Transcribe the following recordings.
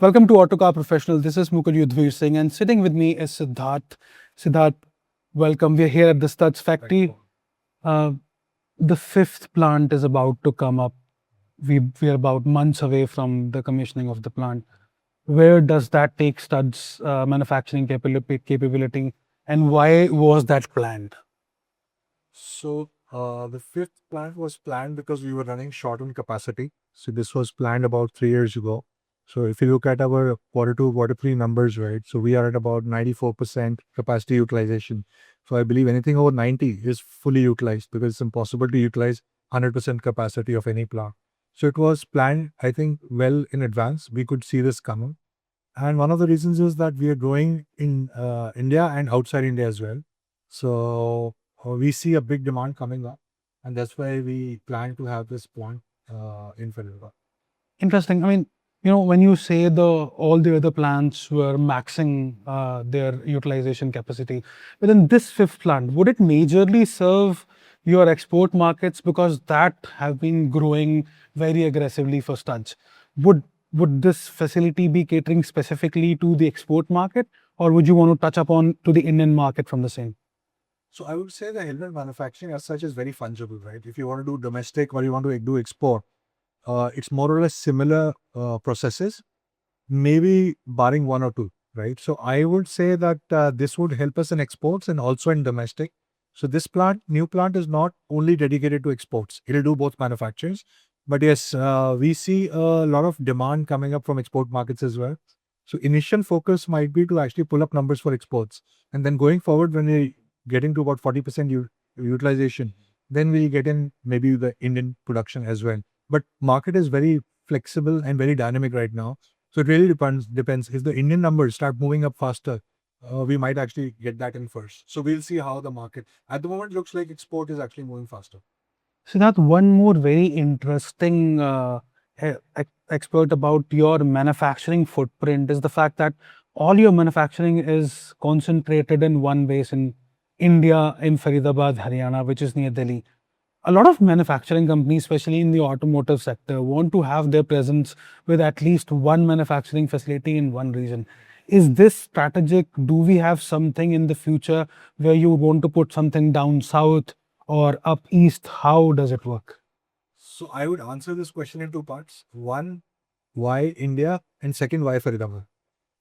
Welcome to Autocar Professional. This is Mukul Yudhvir Singh, and sitting with me is Sidharth. Sidharth, welcome. We're here at the Studs factory. Uh, the fifth plant is about to come up. We are about months away from the commissioning of the plant. Where does that take Studs manufacturing capability, and why was that planned? The fifth plant was planned because we were running short on capacity. So this was planned about 3 years ago. So if you look at our quarter two, quarter three numbers, right? So we are at about 94% capacity utilization. So I believe anything over 90 is fully utilized because it's impossible to utilize 100% capacity of any plant. So it was planned, I think, well in advance. We could see this coming. And one of the reasons is that we are growing in India and outside India as well. So we see a big demand coming up, and that's why we plan to have this plant in Faridabad. Interesting. I mean, when you say all the other plants were maxing their utilization capacity, within this fifth plant, would it majorly serve your export markets because that have been growing very aggressively for Studs? Would this facility be catering specifically to the export market, or would you want to touch upon to the Indian market from the same? So I would say the helmet manufacturing as such is very fungible, right? If you want to do domestic or you want to do export, it's more or less similar processes, maybe barring one or two, right? So I would say that this would help us in exports and also in domestic. So this new plant is not only dedicated to exports. It'll do both manufacturers. But yes, we see a lot of demand coming up from export markets as well. So initial focus might be to actually pull up numbers for exports. And then going forward, when we getting to about 40% utilization, then we get in maybe the Indian production as well. But market is very flexible and very dynamic right now. So it really depends. If the Indian numbers start moving up faster, we might actually get that in first. So we'll see how the market at the moment looks like export is actually moving faster. Siddharth, one more very interesting expert about your manufacturing footprint is the fact that all your manufacturing is concentrated in one base in India, in Faridabad, Haryana, which is near Delhi. A lot of manufacturing companies, especially in the automotive sector, want to have their presence with at least one manufacturing facility in one region. Is this strategic? Do we have something in the future where you want to put something down south or up east? How does it work? So I would answer this question in two parts. One, why India? And second, why Faridabad?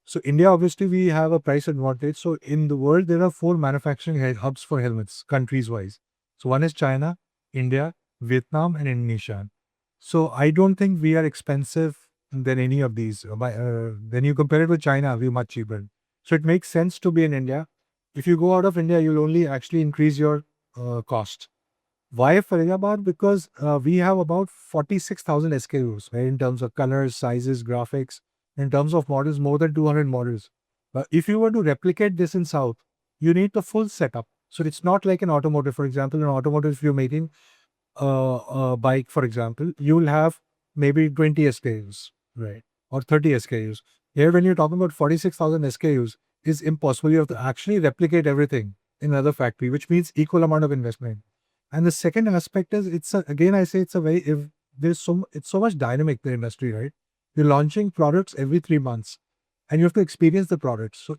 So India, obviously, we have a price advantage. So in the world, there are four manufacturing hubs for helmets, countries wise. So one is China, India, Vietnam, and Indonesia. So I don't think we are expensive than any of these. When you compare it with China, we're much cheaper. So it makes sense to be in India. If you go out of India, you'll only actually increase your cost. Why Faridabad? Because we have about 46,000 SKUs, right, in terms of colors, sizes, graphics. In terms of models, more than 200 models. But if you were to replicate this in South, you need the full setup. So it's not like an automotive. For example, in automotive, if you're making a bike, for example, you'll have maybe 20 SKUs, right, or 30 SKUs. Here, when you're talking about 46,000 SKUs, it's impossible. You have to actually replicate everything in another factory, which means equal amount of investment. And the second aspect is again I say it's a very if there's it's so much dynamic the industry, right? You're launching products every 3 months, and you have to experience the products. So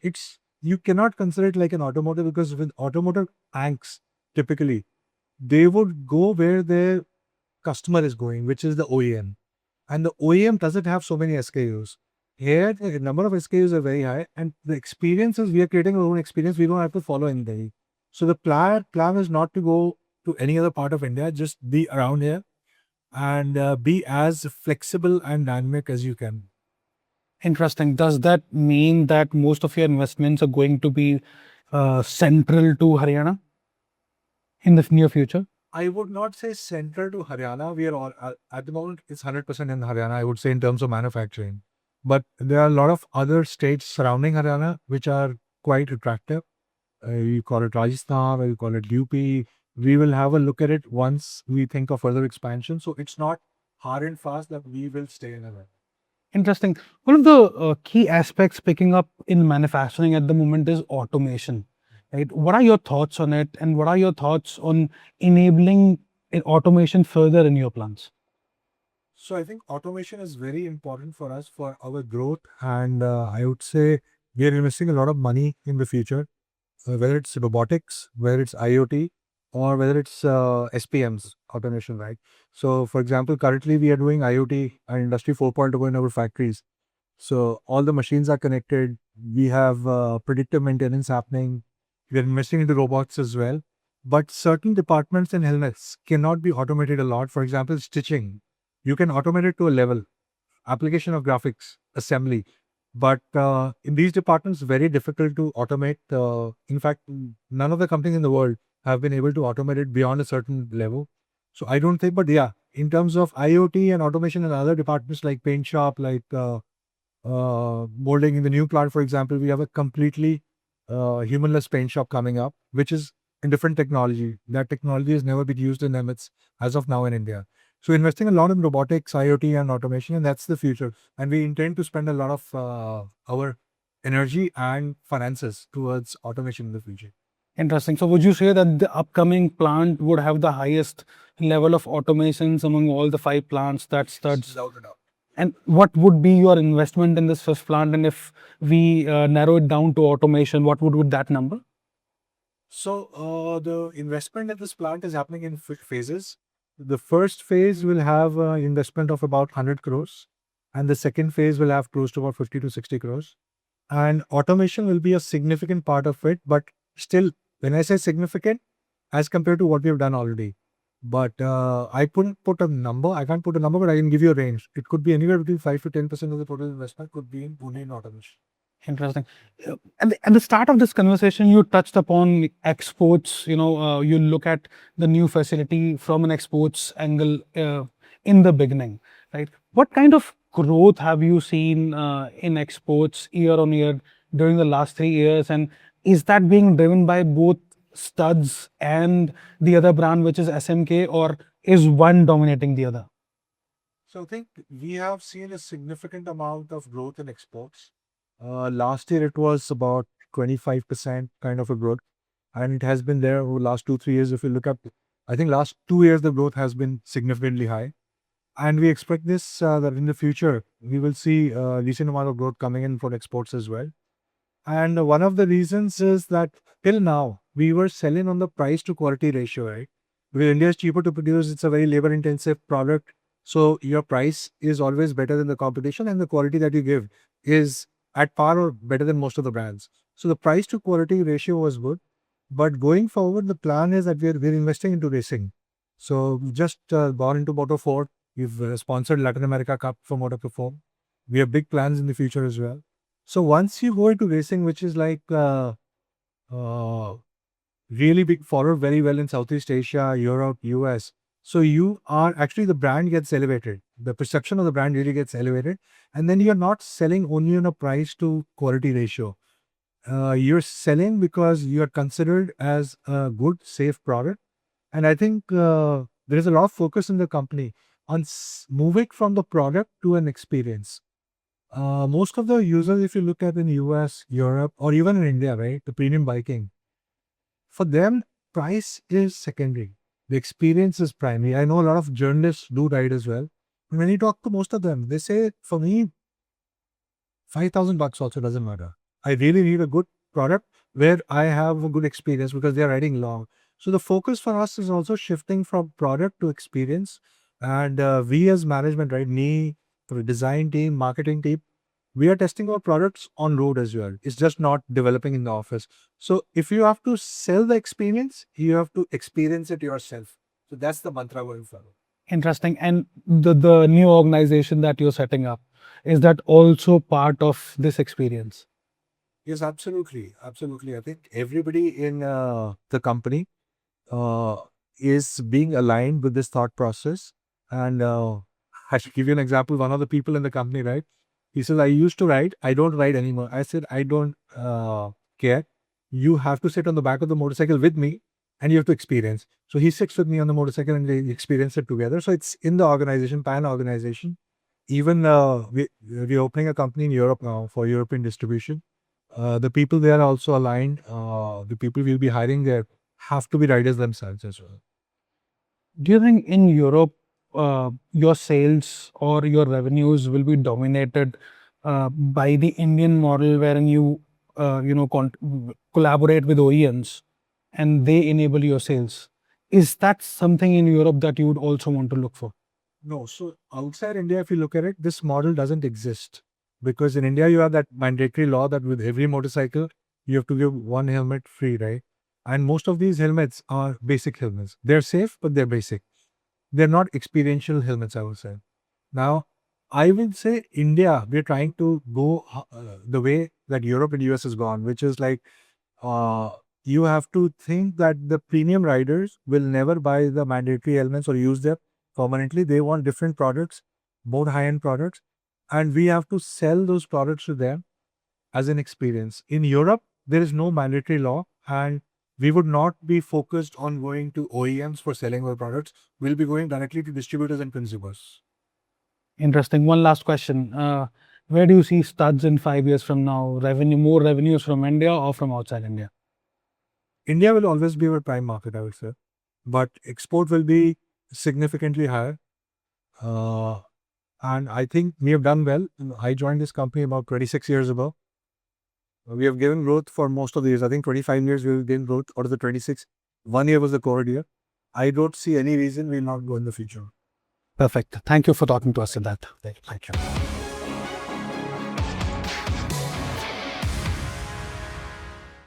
you cannot consider it like an automotive because with automotive anchs typically they would go where their customer is going, which is the OEM, and the OEM doesn't have so many SKUs. Here the number of SKUs are very high, and the experiences we are creating our own experience. We don't have to follow in there. So the plan is not to go to any other part of India, just be around here and be as flexible and dynamic as you can. Interesting. Does that mean that most of your investments are going to be central to Haryana in the near future? I would not say central to Haryana. We are all at the moment it's 100% in Haryana. I would say in terms of manufacturing, but there are a lot of other states surrounding Haryana which are quite attractive. You call it Rajasthan or you call it UP. We will have a look at it once we think of further expansion. So it's not hard and fast that we will stay in Haryana. Interesting. One of the key aspects picking up in manufacturing at the moment is automation. Right? What are your thoughts on it, and what are your thoughts on enabling automation further in your plants? So I think automation is very important for us for our growth, and I would say we are investing a lot of money in the future, whether it's robotics, whether it's IoT, or whether it's SPMs automation, right? So, for example, currently we are doing IoT and Industry 4.0 in our factories. So all the machines are connected. We have predictive maintenance happening. We are investing into robots as well. But certain departments and helmets cannot be automated a lot. For example, stitching. You can automate it to a level. Application of graphics, assembly. But in these departments, very difficult to automate. In fact, none of the companies in the world have been able to automate it beyond a certain level. So I don't think, but yeah, in terms of IoT and automation in other departments like paint shop, like molding in the new plant, for example, we have a completely humanless paint shop coming up, which is in different technology. That technology has never been used in Emirates as of now in India. So investing a lot in robotics, IoT, and automation, and that's the future. And we intend to spend a lot of our energy and finances towards automation in the future. Interesting. So would you say that the upcoming plant would have the highest level of automations among all the 5 plants that studs? Without a doubt. And what would be your investment in this first plant? And if we narrow it down to automation, what would that number? So the investment at this plant is happening in phases. The first phase will have an investment of about 100 crores, and the second phase will have close to about 50 to 60 crores. And automation will be a significant part of it, but still, when I say significant, as compared to what we have done already. But I couldn't put a number. I can't put a number, but I can give you a range. It could be anywhere between 5 to 10% of the total investment could be in Pune in automation. Interesting. At the start of this conversation, you touched upon exports. You look at the new facility from an exports angle in the beginning, right? What kind of growth have you seen in exports year on year during the last 3 years? And is that being driven by both studs and the other brand, which is SMK, or is one dominating the other? So I think we have seen a significant amount of growth in exports. Last year it was about 25% kind of a growth, and it has been there over the last 2, 3 years. If you look up, I think last 2 years the growth has been significantly high, and we expect this that in the future we will see a decent amount of growth coming in for exports as well. And one of the reasons is that till now we were selling on the price to quality ratio, right? Because India is cheaper to produce, it's a very labor intensive product. So your price is always better than the competition, and the quality that you give is at par or better than most of the brands. So the price to quality ratio was good. But going forward, the plan is that we're investing into racing. So we just gone into Moto 4. We've sponsored Latin America Cup for Moto 4. We have big plans in the future as well. So once you go into racing, which is like uh, really big, followed very well in Southeast Asia, Europe, US. So you are actually the brand gets elevated. The perception of the brand really gets elevated, and then you're not selling only on a price to quality ratio. You're selling because you are considered as a good, safe product. And I think there is a lot of focus in the company on moving from the product to an experience. Most of the users, if you look at in US, Europe, or even in India, right, the premium biking, for them, price is secondary. The experience is primary. I know a lot of journalists do ride as well. When you talk to most of them, they say, for me, 5,000 bucks also doesn't matter. I really need a good product where I have a good experience because they are riding long. So the focus for us is also shifting from product to experience. And we as management, right, me, the design team, marketing team, we are testing our products on road as well. It's just not developing in the office. So if you have to sell the experience, you have to experience it yourself. So that's the mantra going forward. Interesting. And the new organization that you're setting up, is that also part of this experience? Yes, absolutely. Absolutely. I think everybody in the company uh, is being aligned with this thought process. And I should give you an example. One of the people in the company, right? He says, I used to ride, I don't ride anymore. I said, I don't care. You have to sit on the back of the motorcycle with me and you have to experience. So he sits with me on the motorcycle and they experience it together. So it's in the organization, pan organization. Even we're opening a company in Europe now for European distribution. The people there are also aligned. The people we'll be hiring there have to be riders themselves as well. Do you think in Europe, your sales or your revenues will be dominated by the Indian model, wherein you collaborate with OEMs and they enable your sales. Is that something in Europe that you would also want to look for? No, so outside India, if you look at it, this model doesn't exist because in India you have that mandatory law that with every motorcycle you have to give one helmet free, right? And most of these helmets are basic helmets. They're safe, but they're basic. They're not experiential helmets, I would say. Now, I will say India, we're trying to go the way that Europe and US has gone, which is like uh, you have to think that the premium riders will never buy the mandatory helmets or use them permanently. They want different products, more high-end products, and we have to sell those products to them as an experience. In Europe, there is no mandatory law, and we would not be focused on going to OEMs for selling our products. We'll be going directly to distributors and consumers. Interesting. One last question. Where do you see studs in 5 years from now? More revenues from India or from outside India? India will always be our prime market, I would say, but export will be significantly higher. Uh, and I think we have done well. I joined this company about 26 years ago. We have given growth for most of the years. I think 25 years we will gain growth out of the 26. 1 year was the COVID year. I don't see any reason we will not go in the future. Perfect. Thank you for talking to us, Sidharth. Thank you.